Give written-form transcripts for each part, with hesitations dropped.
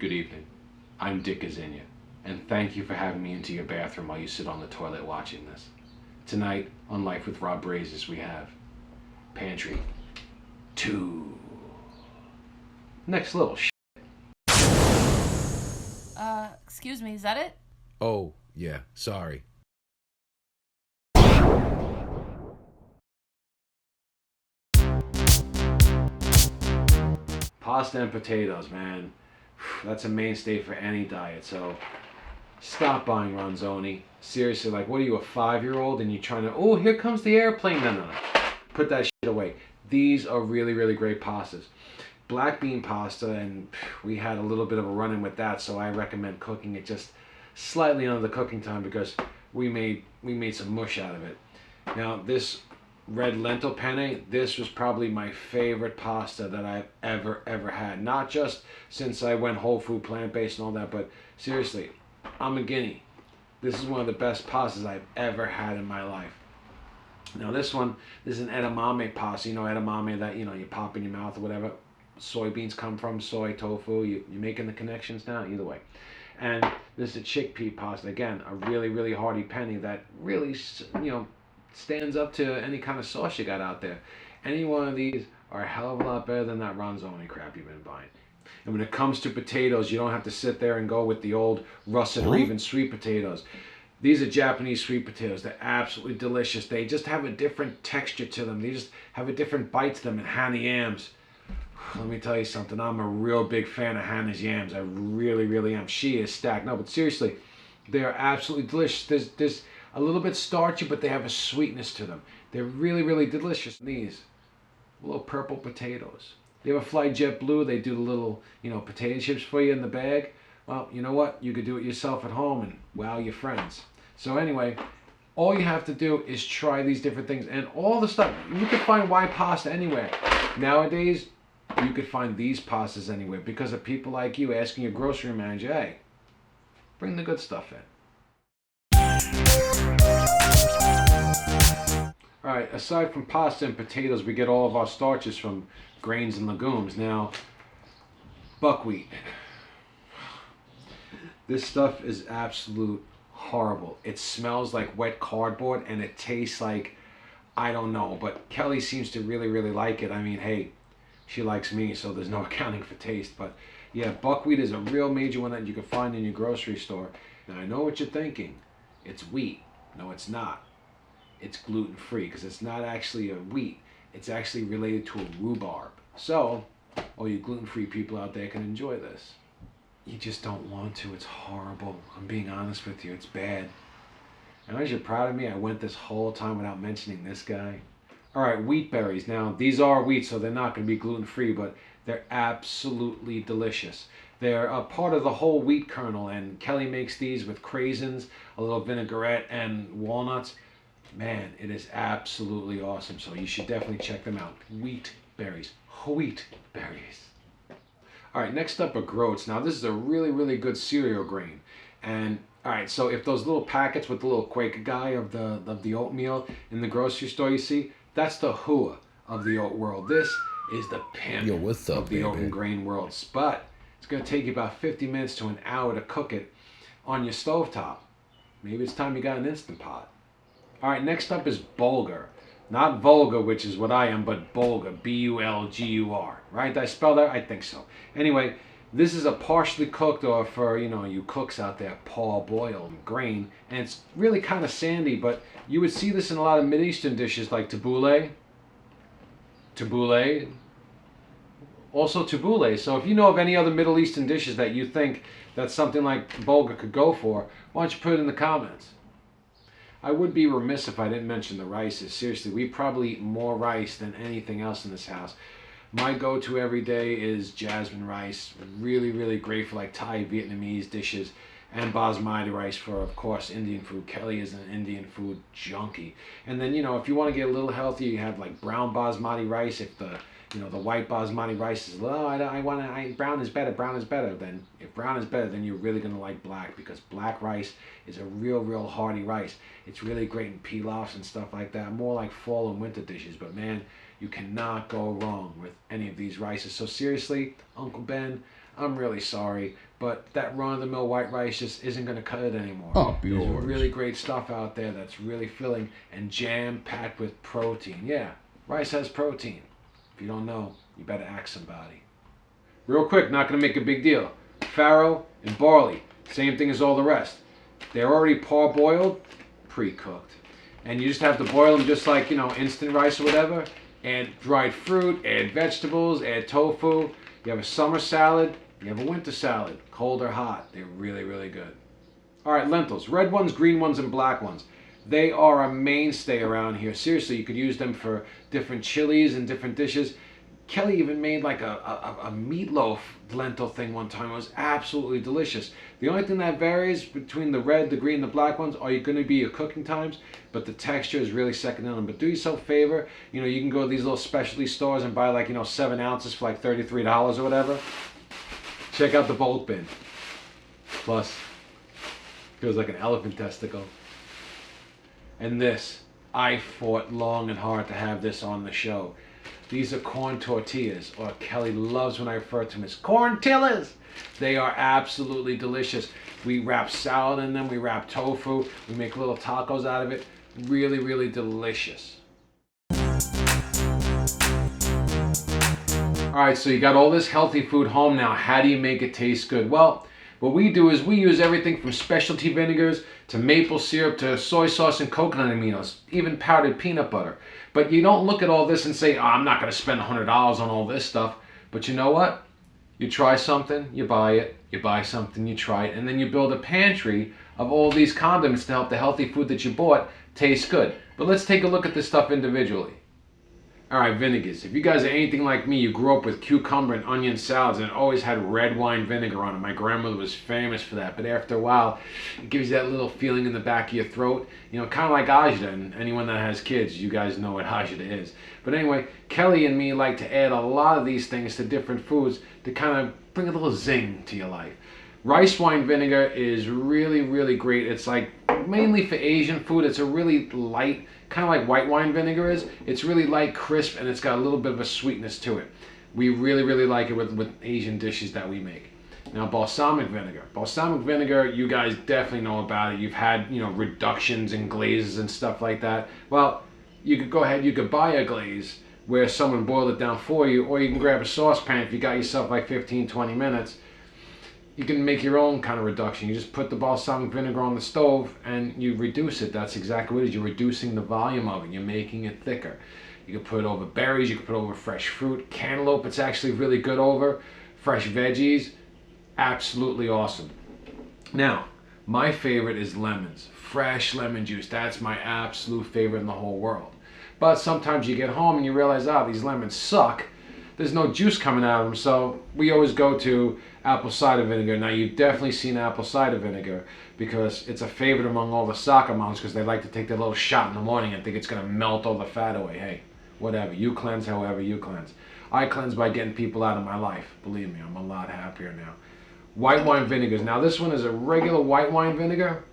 Good evening. I'm Dick Gazinia, and thank you for having me into your bathroom while you sit on the toilet watching this. Tonight on Life with Rob-Brazius we have Pantry 2. Next little Excuse me, is that it? Oh, yeah, sorry. pasta and potatoes, man. That's a mainstay for any diet, so stop buying Ronzoni. Seriously, like, what are you, a 5-year-old and you're trying to, oh, here comes the airplane. No. Put that shit away. These are really, really great pastas. Black bean pasta, and we had a little bit of a run-in with that, so I recommend cooking it just slightly under the cooking time because we made some mush out of it. Now, this red lentil penne, this was probably my favorite pasta that I've ever had. Not just since I went whole food, plant-based and all that, but seriously, I'm a guinea. This is one of the best pastas I've ever had in my life. Now this is an edamame pasta. You know, edamame that, you know, you pop in your mouth or whatever. Soybeans come from, soy, tofu. You're making the connections now, either way. And this is a chickpea pasta. Again, a really, really hearty penne that really, you know, stands up to any kind of sauce you got out there. Any one of these are a hell of a lot better than that Ronzoni crap you've been buying. And when it comes to potatoes, you don't have to sit there and go with the old russet or even sweet potatoes. These are Japanese sweet potatoes. They're absolutely delicious. They just have a different texture to them. They just have a different bite to them. And Hannah yams, let me tell you something. I'm a real big fan of Hannah's yams. I really, really am. She is stacked. No, but seriously, they are absolutely delicious. There's a little bit starchy, but they have a sweetness to them. They're really, really delicious. These little purple potatoes. You ever fly JetBlue? They do the little, you know, potato chips for you in the bag. Well, you know what? You could do it yourself at home and wow your friends. So anyway, all you have to do is try these different things and all the stuff. You can find white pasta anywhere. Nowadays, you could find these pastas anywhere because of people like you asking your grocery manager, hey, bring the good stuff in. Alright, aside from pasta and potatoes, we get all of our starches from grains and legumes. Now, buckwheat. This stuff is absolute horrible. It smells like wet cardboard and it tastes like, I don't know, but Kelly seems to really, really like it. I mean, hey, she likes me, so there's no accounting for taste. But yeah, buckwheat is a real major one that you can find in your grocery store. Now, I know what you're thinking. It's wheat. No, it's not. It's gluten-free because it's not actually a wheat. It's actually related to a rhubarb. So, all you gluten-free people out there can enjoy this. You just don't want to. It's horrible. I'm being honest with you. It's bad. And as you're proud of me, I went this whole time without mentioning this guy. Alright, wheat berries. Now, these are wheat, so they're not going to be gluten-free, but they're absolutely delicious. They're a part of the whole wheat kernel, and Kelly makes these with craisins, a little vinaigrette, and walnuts. Man, it is absolutely awesome, so you should definitely check them out. Wheat berries. Wheat berries. Alright, next up are groats. Now, this is a really, really good cereal grain. And, alright, so if those little packets with the little Quaker guy of the oatmeal in the grocery store you see, that's the hua of the oat world. This is the pimp of the oat and grain world. But it's going to take you about 50 minutes to an hour to cook it on your stovetop. Maybe it's time you got an Instant Pot. Alright, next up is bulgur. Not vulgar, which is what I am, but bulgur. B-U-L-G-U-R. Right? Did I spell that? I think so. Anyway, this is a partially cooked, or for, you know, you cooks out there, parboiled grain. And it's really kind of sandy, but you would see this in a lot of Mideastern dishes like tabbouleh. Tabbouleh. Also tabbouleh. So if you know of any other Middle Eastern dishes that you think that something like bulgur could go for, why don't you put it in the comments? I would be remiss if I didn't mention the rices. Seriously, we probably eat more rice than anything else in this house. My go-to every day is jasmine rice. Really, really great for like Thai, Vietnamese dishes. And basmati rice for, of course, Indian food. Kelly is an Indian food junkie. And then, you know, if you want to get a little healthier, you have like brown basmati rice. If the, you know, the white basmati rice is, oh, brown is better. Then if brown is better, then you're really going to like black, because black rice is a real hearty rice. It's really great in pilafs and stuff like that. More like fall and winter dishes. But man, you cannot go wrong with any of these rices. So seriously, Uncle Ben, I'm really sorry, but that run-of-the-mill white rice just isn't going to cut it anymore. Oh, There's George. really great stuff out there that's really filling and jam-packed with protein. Yeah, rice has protein. If you don't know, you better ask somebody. Real quick, not going to make a big deal. Farro and barley, same thing as all the rest. They're already parboiled, pre-cooked. And you just have to boil them just like, instant rice or whatever. Add dried fruit, add vegetables, add tofu. You have a summer salad, you have a winter salad, cold or hot. They're really, really good. All right, lentils. Red ones, green ones, and black ones. They are a mainstay around here. Seriously, you could use them for different chilies and different dishes. Kelly even made like a meatloaf lentil thing one time. It was absolutely delicious. The only thing that varies between the red, the green, and the black ones are going to be your cooking times, but the texture is really second to none. But do yourself a favor, you can go to these little specialty stores and buy like, 7 ounces for like $33 or whatever. Check out the bolt bin. Plus, feels like an elephant testicle. And this, I fought long and hard to have this on the show. These are corn tortillas, or Kelly loves when I refer to them as corntillas. They are absolutely delicious. We wrap salad in them, we wrap tofu, we make little tacos out of it. Really, really delicious. Alright, so you got all this healthy food home now. How do you make it taste good? Well, what we do is we use everything from specialty vinegars to maple syrup to soy sauce and coconut aminos, even powdered peanut butter. But you don't look at all this and say, I'm not going to spend $100 on all this stuff. But you know what? You try something, you buy it. You buy something, you try it. And then you build a pantry of all these condiments to help the healthy food that you bought taste good. But let's take a look at this stuff individually. Alright, vinegars. If you guys are anything like me, you grew up with cucumber and onion salads and it always had red wine vinegar on it. My grandmother was famous for that, but after a while, it gives you that little feeling in the back of your throat. Kind of like agita, and anyone that has kids, you guys know what agita is. But anyway, Kelly and me like to add a lot of these things to different foods to kind of bring a little zing to your life. Rice wine vinegar is really, really great. It's like mainly for Asian food. It's a really light, kind of like white wine vinegar is. It's really light, crisp, and it's got a little bit of a sweetness to it. We really, really like it with Asian dishes that we make. Now, balsamic vinegar. Balsamic vinegar, you guys definitely know about it. You've had, reductions and glazes and stuff like that. Well, you could go ahead, you could buy a glaze where someone boiled it down for you, or you can grab a saucepan if you got yourself like 15, 20 minutes. You can make your own kind of reduction. You just put the balsamic vinegar on the stove and you reduce it. That's exactly what it is. You're reducing the volume of it. You're making it thicker. You can put it over berries. You can put it over fresh fruit. Cantaloupe, it's actually really good over. Fresh veggies, absolutely awesome. Now, my favorite is lemons. Fresh lemon juice. That's my absolute favorite in the whole world. But sometimes you get home and you realize, these lemons suck. There's no juice coming out of them, so we always go to apple cider vinegar. Now, you've definitely seen apple cider vinegar because it's a favorite among all the soccer moms because they like to take their little shot in the morning and think it's going to melt all the fat away. Hey, whatever. You cleanse however you cleanse. I cleanse by getting people out of my life. Believe me, I'm a lot happier now. White wine vinegars. Now, this one is a regular white wine vinegar.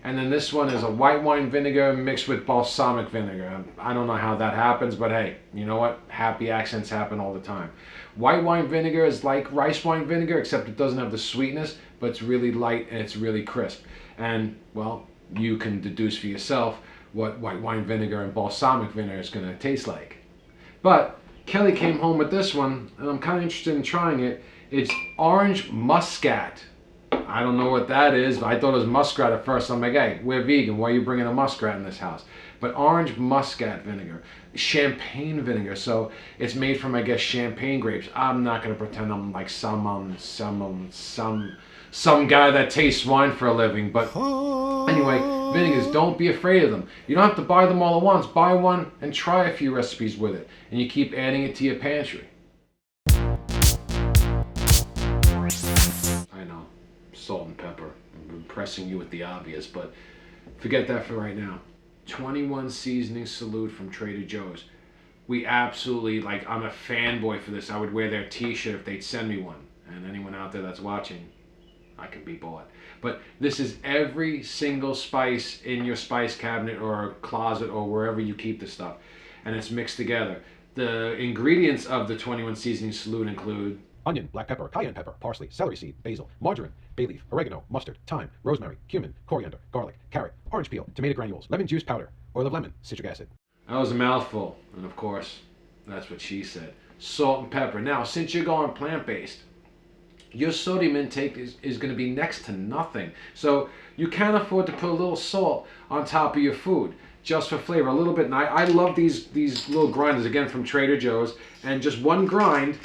And then this one is a white wine vinegar mixed with balsamic vinegar. I don't know how that happens, but hey, you know what? Happy accidents happen all the time. White wine vinegar is like rice wine vinegar, except it doesn't have the sweetness, but it's really light and it's really crisp. And, well, you can deduce for yourself what white wine vinegar and balsamic vinegar is going to taste like. But Kelly came home with this one, and I'm kind of interested in trying it. It's orange muscat. I don't know what that is. I thought it was muskrat at first. I'm like, hey, we're vegan. Why are you bringing a muskrat in this house? But orange muscat vinegar, champagne vinegar. So it's made from, I guess, champagne grapes. I'm not going to pretend I'm like some guy that tastes wine for a living. But anyway, vinegars, don't be afraid of them. You don't have to buy them all at once. Buy one and try a few recipes with it. And you keep adding it to your pantry. I know. Salt and pepper. I'm impressing you with the obvious, but forget that for right now. 21 seasoning salute from Trader Joe's. We absolutely, I'm a fanboy for this. I would wear their t-shirt if they'd send me one. And anyone out there that's watching, I can be bought. But this is every single spice in your spice cabinet or closet or wherever you keep the stuff. And it's mixed together. The ingredients of the 21 seasoning salute include onion, black pepper, cayenne pepper, parsley, celery seed, basil, margarine, bay leaf, oregano, mustard, thyme, rosemary, cumin, coriander, garlic, carrot, orange peel, tomato granules, lemon juice powder, oil of lemon, citric acid. That was a mouthful. And of course, that's what she said. Salt and pepper. Now, since you're going plant-based, your sodium intake is going to be next to nothing. So you can afford to put a little salt on top of your food just for flavor, a little bit. And I love these little grinders, again, from Trader Joe's. And just one grind,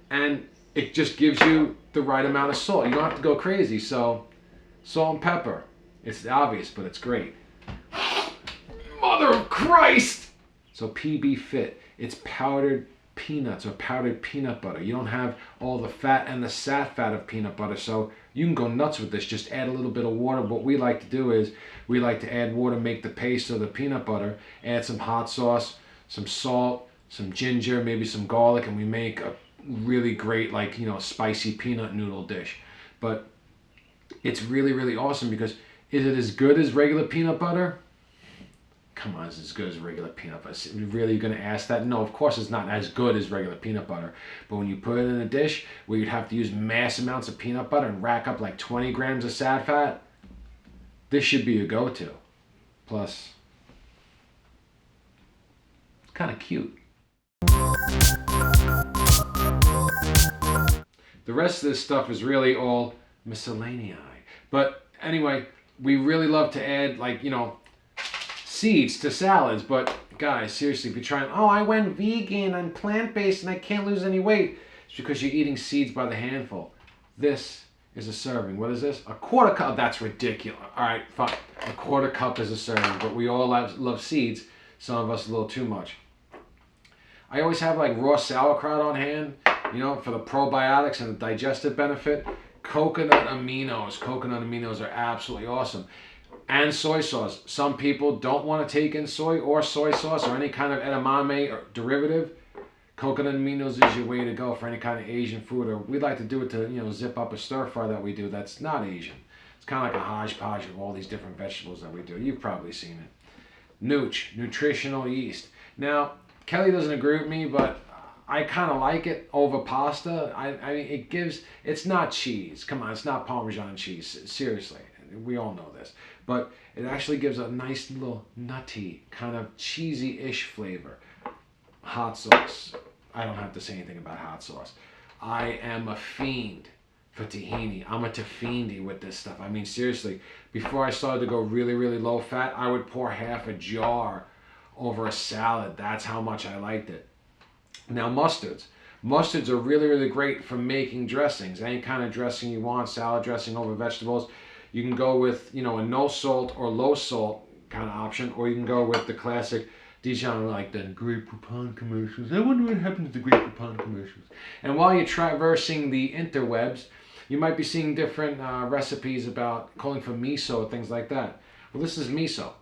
and it just gives you the right amount of salt. You don't have to go crazy. So salt and pepper. It's obvious, but it's great. Mother of Christ! So PB Fit. It's powdered peanuts or powdered peanut butter. You don't have all the fat and the sat fat of peanut butter, so you can go nuts with this. Just add a little bit of water. What we like to do is we like to add water, make the paste of the peanut butter, add some hot sauce, some salt, some ginger, maybe some garlic, and we make a really great, like, you know, spicy peanut noodle dish. But it's really, really awesome because is it as good as regular peanut butter? Come on, it's as good as regular peanut butter. Really, you're going to ask that? No, of course it's not as good as regular peanut butter. But when you put it in a dish where you'd have to use mass amounts of peanut butter and rack up like 20 grams of sat fat, this should be your go-to. Plus, it's kind of cute. The rest of this stuff is really all miscellaneai. But anyway, we really love to add, like, you know, seeds to salads. But guys, seriously, if you're trying, oh, I went vegan, I'm plant-based, and I can't lose any weight, it's because you're eating seeds by the handful. This is a serving. What is this? A quarter cup. That's ridiculous. All right, fine. A quarter cup is a serving, but we all love seeds. Some of us a little too much. I always have like raw sauerkraut on hand, you know, for the probiotics and the digestive benefit. Coconut aminos. Coconut aminos are absolutely awesome. And soy sauce. Some people don't want to take in soy or soy sauce or any kind of edamame or derivative. Coconut aminos is your way to go for any kind of Asian food. Or we like to do it to, you know, zip up a stir fry that we do that's not Asian. It's kind of like a hodgepodge of all these different vegetables that we do. You've probably seen it. Nooch, nutritional yeast. Now, Kelly doesn't agree with me, but I kind of like it over pasta. I mean, it's not cheese. Come on, it's not Parmesan cheese. Seriously, we all know this. But it actually gives a nice little nutty, kind of cheesy-ish flavor. Hot sauce. I don't have to say anything about hot sauce. I am a fiend for tahini. I'm a tafindi with this stuff. I mean, seriously, before I started to go really, really low fat, I would pour half a jar over a salad. That's how much I liked it. Now, mustards. Mustards are really, really great for making dressings. Any kind of dressing you want, salad dressing over vegetables. You can go with, you know, a no salt or low salt kind of option, or you can go with the classic Dijon, like the Grey Poupon commercials. I wonder what happened to the Grey Poupon commercials. And while you're traversing the interwebs, you might be seeing different recipes about calling for miso, things like that. Well, this is miso.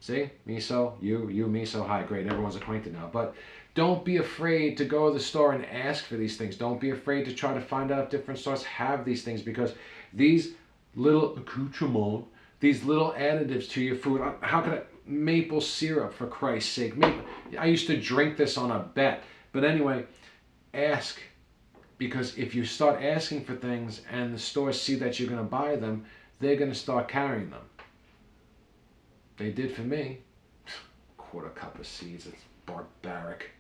See? Miso, you, miso. Hi, great. Everyone's acquainted now. But don't be afraid to go to the store and ask for these things. Don't be afraid to try to find out if different stores have these things, because these little accoutrements, these little additives to your food. How could I? Maple syrup, for Christ's sake. I used to drink this on a bet. But anyway, ask. Because if you start asking for things and the stores see that you're going to buy them, they're going to start carrying them. They did for me. Quarter cup of seeds. It's barbaric.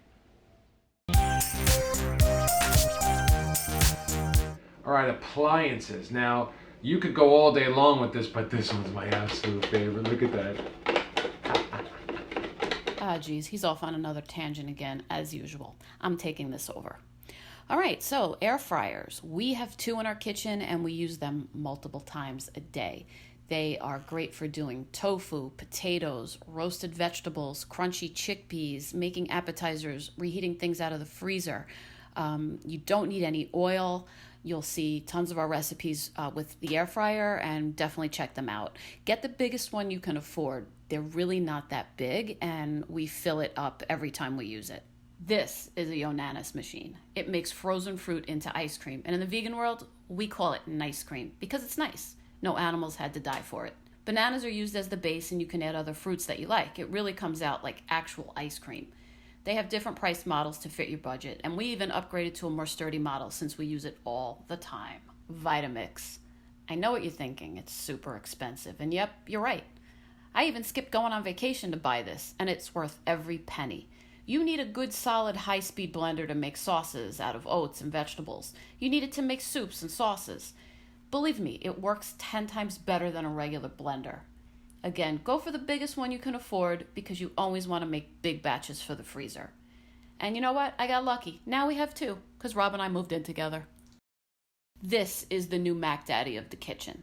All right, appliances. Now, you could go all day long with this, but this one's my absolute favorite. Look at that. Ah, geez, he's off on another tangent again, as usual. I'm taking this over. All right, so air fryers. We have 2 in our kitchen, and we use them multiple times a day. They are great for doing tofu, potatoes, roasted vegetables, crunchy chickpeas, making appetizers, reheating things out of the freezer. You don't need any oil. You'll see tons of our recipes with the air fryer, and definitely check them out. Get the biggest one you can afford. They're really not that big, and we fill it up every time we use it. This is a Yonanis machine. It makes frozen fruit into ice cream, and in the vegan world, we call it nice cream because it's nice. No animals had to die for it. Bananas are used as the base, and you can add other fruits that you like. It really comes out like actual ice cream. They have different price models to fit your budget, and we even upgraded to a more sturdy model since we use it all the time. Vitamix. I know what you're thinking, it's super expensive, and yep, you're right. I even skipped going on vacation to buy this, and it's worth every penny. You need a good solid high-speed blender to make sauces out of oats and vegetables. You need it to make soups and sauces. Believe me, it works 10 times better than a regular blender. Again, go for the biggest one you can afford because you always want to make big batches for the freezer. And you know what? I got lucky. Now we have 2 because Rob and I moved in together. This is the new Mac Daddy of the kitchen.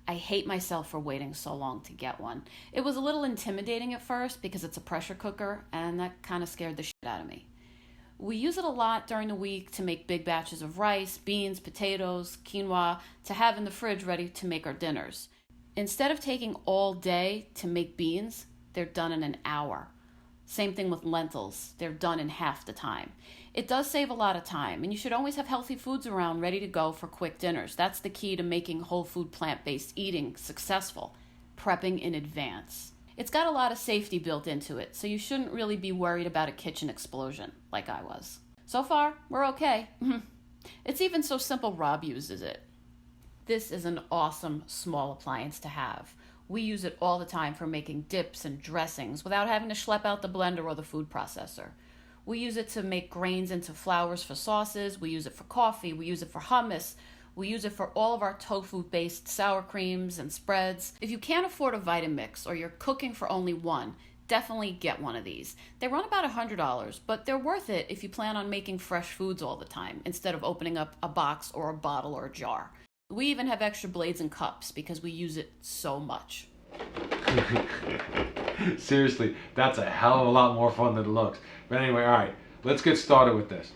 I hate myself for waiting so long to get one. It was a little intimidating at first because it's a pressure cooker, and that kind of scared the shit out of me. We use it a lot during the week to make big batches of rice, beans, potatoes, quinoa, to have in the fridge ready to make our dinners. Instead of taking all day to make beans, they're done in an hour. Same thing with lentils. They're done in half the time. It does save a lot of time, and you should always have healthy foods around ready to go for quick dinners. That's the key to making whole food plant-based eating successful, prepping in advance. It's got a lot of safety built into it, so you shouldn't really be worried about a kitchen explosion, like I was. So far, we're okay. It's even so simple Rob uses it. This is an awesome small appliance to have. We use it all the time for making dips and dressings without having to schlep out the blender or the food processor. We use it to make grains into flours for sauces. We use it for coffee. We use it for hummus. We use it for all of our tofu-based sour creams and spreads. If you can't afford a Vitamix or you're cooking for only one, definitely get one of these. They run about $100, but they're worth it if you plan on making fresh foods all the time instead of opening up a box or a bottle or a jar. We even have extra blades and cups because we use it so much. Seriously, that's a hell of a lot more fun than it looks. But anyway, all right, let's get started with this.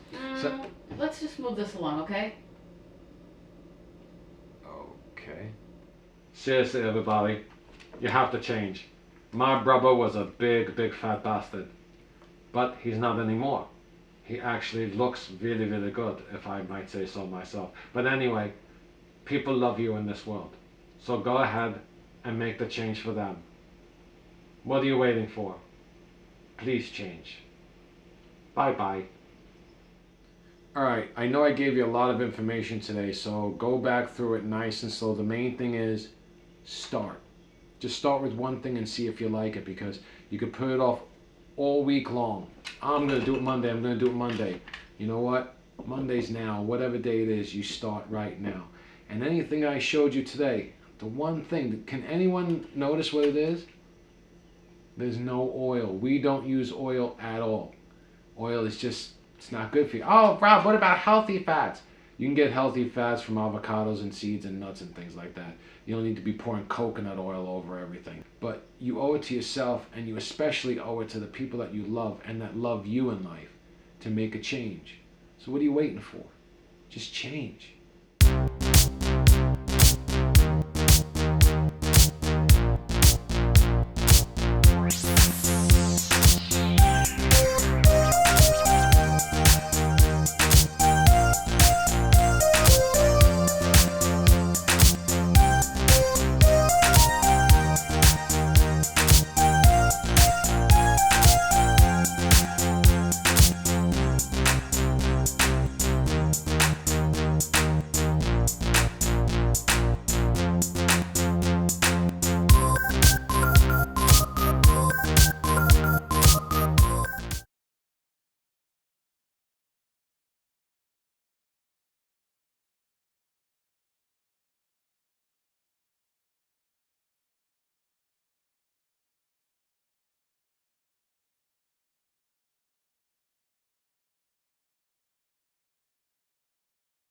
Let's just move this along, okay? Okay. Seriously, everybody, you have to change. My brother was a big, big fat bastard. But he's not anymore. He actually looks really, really good, if I might say so myself. But anyway, people love you in this world. So go ahead and make the change for them. What are you waiting for? Please change. Bye-bye. Alright, I know I gave you a lot of information today, so go back through it nice and slow. The main thing is start. Just start with one thing and see if you like it, because you could put it off all week long. I'm going to do it Monday, I'm going to do it Monday. You know what? Monday's now. Whatever day it is, you start right now. And anything I showed you today, the one thing, can anyone notice what it is? There's no oil. We don't use oil at all. Oil is just, it's not good for you. Oh, Rob, what about healthy fats? You can get healthy fats from avocados and seeds and nuts and things like that. You don't need to be pouring coconut oil over everything. But you owe it to yourself, and you especially owe it to the people that you love and that love you in life to make a change. So what are you waiting for? Just change.